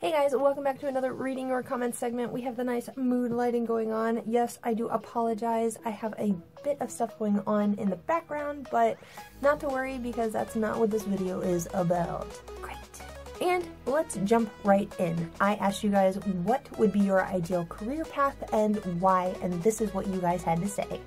Hey guys, welcome back to another reading or comment segment. We have the nice mood lighting going on. Yes, I do apologize. I have a bit of stuff going on in the background, but not to worry because that's not what this video is about. Great. And let's jump right in. I asked you guys what would be your ideal career path and why, and this is what you guys had to say.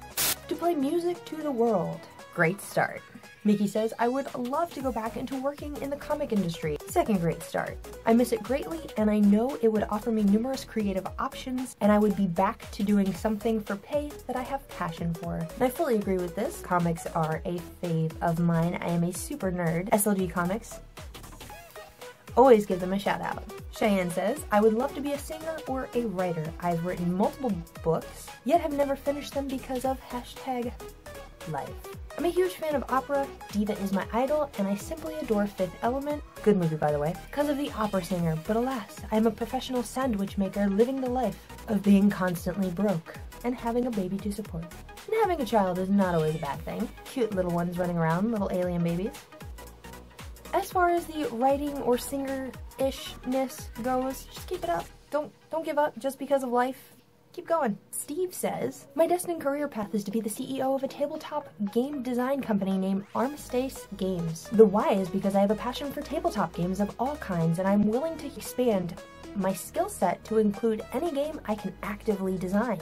To play music to the world. Great start. Mickey says, I would love to go back into working in the comic industry. Second great start. I miss it greatly, and I know it would offer me numerous creative options, and I would be back to doing something for pay that I have passion for. And I fully agree with this. Comics are a fave of mine. I am a super nerd. SLG Comics. Always give them a shout out. Cheyenne says, I would love to be a singer or a writer. I've written multiple books, yet have never finished them because of #life. I'm a huge fan of opera, Diva is my idol, and I simply adore Fifth Element, good movie by the way, because of the opera singer, but alas, I am a professional sandwich maker living the life of being constantly broke and having a baby to support. And having a child is not always a bad thing. Cute little ones running around, little alien babies. As far as the writing or singer-ishness goes, just keep it up. Don't give up just because of life. Keep going. Steve says, my destined career path is to be the CEO of a tabletop game design company named Armistice Games. The why is because I have a passion for tabletop games of all kinds, and I'm willing to expand my skill set to include any game I can actively design.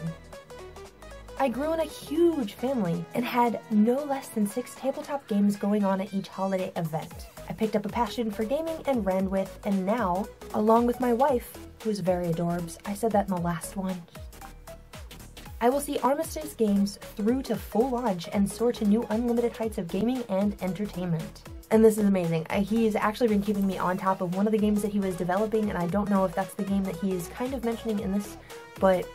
I grew in a huge family and had no less than 6 tabletop games going on at each holiday event. I picked up a passion for gaming and ran with, and now, along with my wife, who is very adorbs, I said that in the last one, I will see Armistice Games through to full launch and soar to new unlimited heights of gaming and entertainment. And this is amazing. He's actually been keeping me on top of one of the games that he was developing, and I don't know if that's the game that he is kind of mentioning in this, but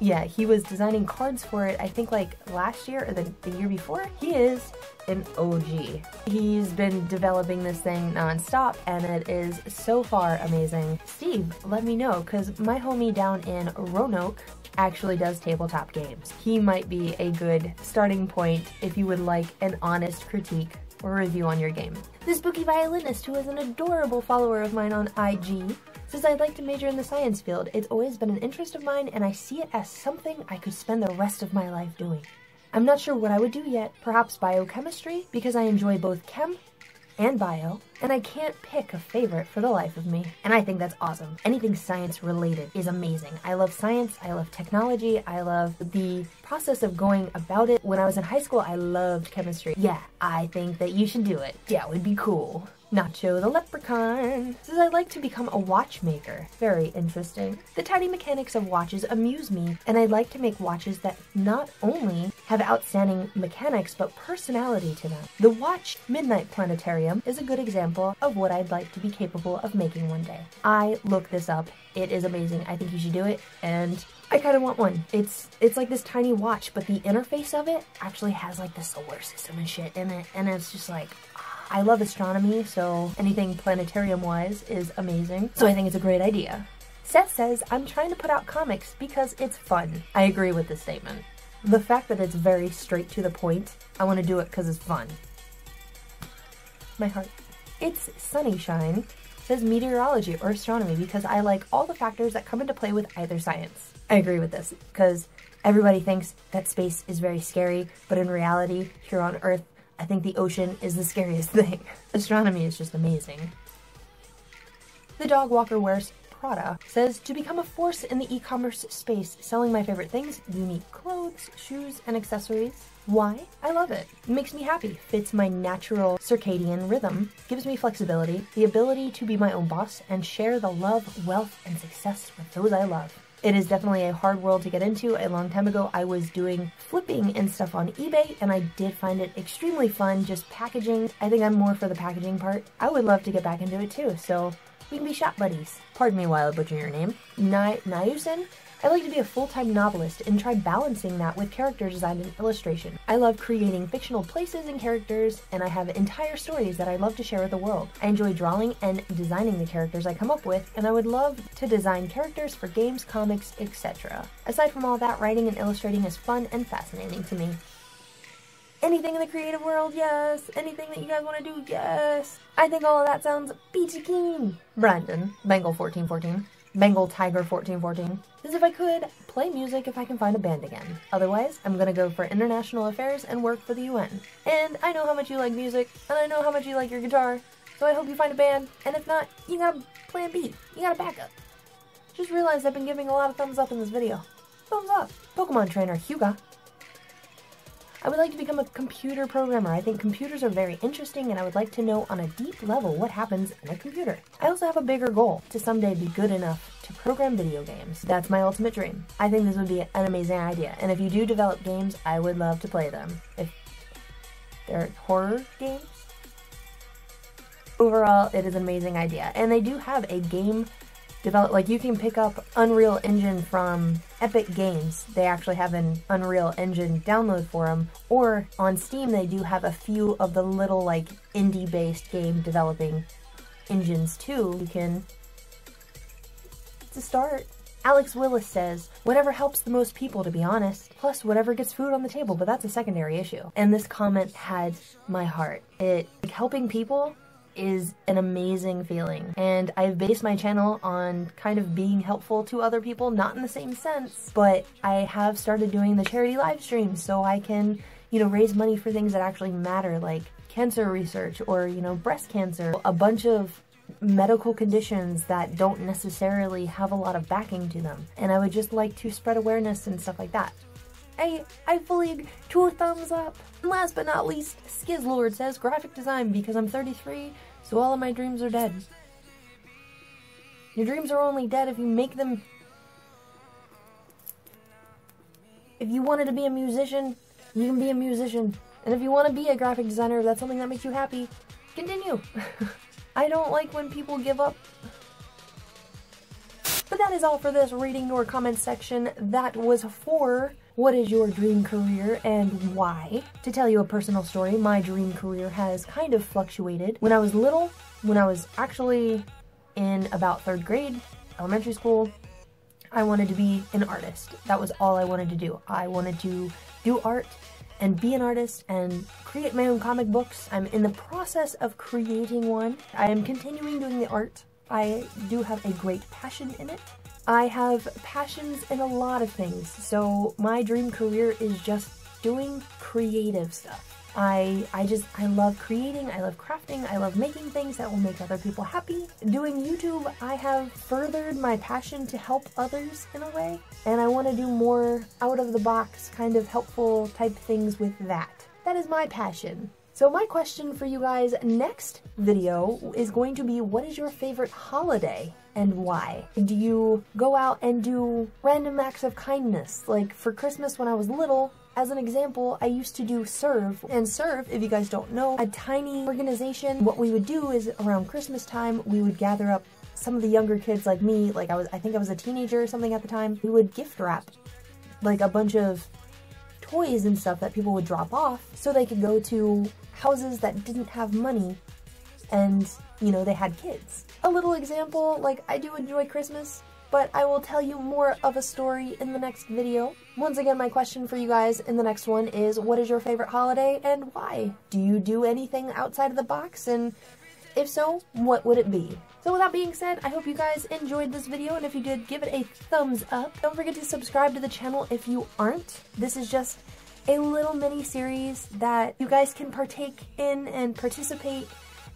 yeah, he was designing cards for it, I think like last year or the year before. He is an OG. He's been developing this thing non-stop, and it is so far amazing. Steve, let me know, because my homie down in Roanoke actually does tabletop games. He might be a good starting point if you would like an honest critique or review on your game. The Spooky Violinist, who is an adorable follower of mine on IG, says I'd like to major in the science field. It's always been an interest of mine, and I see it as something I could spend the rest of my life doing. I'm not sure what I would do yet, perhaps biochemistry, because I enjoy both chem and bio, and I can't pick a favorite for the life of me. And I think that's awesome. Anything science related is amazing. I love science, I love technology, I love the process of going about it. When I was in high school, I loved chemistry. Yeah, I think that you should do it. Yeah, it would be cool. Nacho the Leprechaun says I'd like to become a watchmaker. Very interesting. The tiny mechanics of watches amuse me, and I'd like to make watches that not only have outstanding mechanics, but personality to them. The Watch Midnight Planetarium is a good example of what I'd like to be capable of making one day. I looked this up. It is amazing. I think you should do it, and I kind of want one. It's like this tiny watch, but the interface of it actually has like the solar system and shit in it, and it's just like, I love astronomy, so anything planetarium-wise is amazing. So I think it's a great idea. Seth says, I'm trying to put out comics because it's fun. I agree with this statement. The fact that it's very straight to the point, I want to do it because it's fun. My heart. It's Sunnyshine says meteorology or astronomy because I like all the factors that come into play with either science. I agree with this because everybody thinks that space is very scary, but in reality, here on Earth, I think the ocean is the scariest thing. Astronomy is just amazing. The Dog Walker Wears Prada says, to become a force in the e-commerce space, selling my favorite things, unique clothes, shoes, and accessories. Why? I love it. It makes me happy, fits my natural circadian rhythm, gives me flexibility, the ability to be my own boss, and share the love, wealth, and success with those I love. It is definitely a hard world to get into. A long time ago, I was doing flipping and stuff on eBay, and I did find it extremely fun, just packaging. I think I'm more for the packaging part. I would love to get back into it too, so we can be shop buddies. Pardon me while I butcher your name. Nayusen? I'd like to be a full-time novelist and try balancing that with character design and illustration. I love creating fictional places and characters, and I have entire stories that I love to share with the world. I enjoy drawing and designing the characters I come up with, and I would love to design characters for games, comics, etc. Aside from all that, writing and illustrating is fun and fascinating to me. Anything in the creative world, yes. Anything that you guys want to do, yes. I think all of that sounds peachy keen. Brandon, Bengal1414. Bengal Tiger 1414. As if I could play music if I can find a band again. Otherwise, I'm gonna go for international affairs and work for the UN. And I know how much you like music, and I know how much you like your guitar, so I hope you find a band, and if not, you got a plan B. You got a backup. Just realized I've been giving a lot of thumbs up in this video. Thumbs up. Pokemon trainer Hyuga. I would like to become a computer programmer. I think computers are very interesting, and I would like to know on a deep level what happens in a computer. I also have a bigger goal, to someday be good enough to program video games. That's my ultimate dream. I think this would be an amazing idea, and if you do develop games, I would love to play them. If they're horror games? Overall, it is an amazing idea, and they do have a game develop, like you can pick up Unreal Engine from Epic Games. They actually have an Unreal Engine download for them, or on Steam they do have a few of the little like indie-based game developing engines too. You can, to start. Alex Willis says, whatever helps the most people, to be honest. Plus whatever gets food on the table, but that's a secondary issue. And this comment had my heart. Like, helping people is an amazing feeling, and I've based my channel on kind of being helpful to other people, not in the same sense, but I have started doing the charity live streams so I can, you know, raise money for things that actually matter, like cancer research or, you know, breast cancer, a bunch of medical conditions that don't necessarily have a lot of backing to them, and I would just like to spread awareness and stuff like that. I fully 2 thumbs up. And last but not least, Skizlord says, graphic design because I'm 33, so all of my dreams are dead. Your dreams are only dead if you make them. If you wanted to be a musician, you can be a musician. And if you want to be a graphic designer, if that's something that makes you happy, continue. I don't like when people give up. But that is all for this reading your comments section. That was for what is your dream career and why? To tell you a personal story, my dream career has kind of fluctuated. When I was little, when I was actually in about 3rd grade, elementary school, I wanted to be an artist. That was all I wanted to do. I wanted to do art and be an artist and create my own comic books. I'm in the process of creating one. I am continuing doing the art. I do have a great passion in it. I have passions in a lot of things, so my dream career is just doing creative stuff. I love creating, I love crafting, I love making things that will make other people happy. Doing YouTube, I have furthered my passion to help others in a way, and I want to do more out of the box, kind of helpful type things with that. That is my passion. So my question for you guys next video is going to be, what is your favorite holiday and why? Do you go out and do random acts of kindness? Like for Christmas when I was little, as an example, I used to do Serve. And Serve, if you guys don't know, a tiny organization. What we would do is around Christmas time, we would gather up some of the younger kids like me, like I think I was a teenager or something at the time. We would gift wrap like a bunch of toys and stuff that people would drop off so they could go to houses that didn't have money and, you know, they had kids. A little example, like I do enjoy Christmas, but I will tell you more of a story in the next video. Once again, my question for you guys in the next one is, what is your favorite holiday and why? Do you do anything outside of the box, and if so, what would it be? So with that being said, I hope you guys enjoyed this video, and if you did, give it a thumbs up. Don't forget to subscribe to the channel if you aren't. This is just a little mini series that you guys can partake in and participate,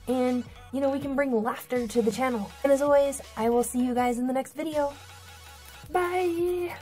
and you know, we can bring laughter to the channel. And as always, I will see you guys in the next video. Bye!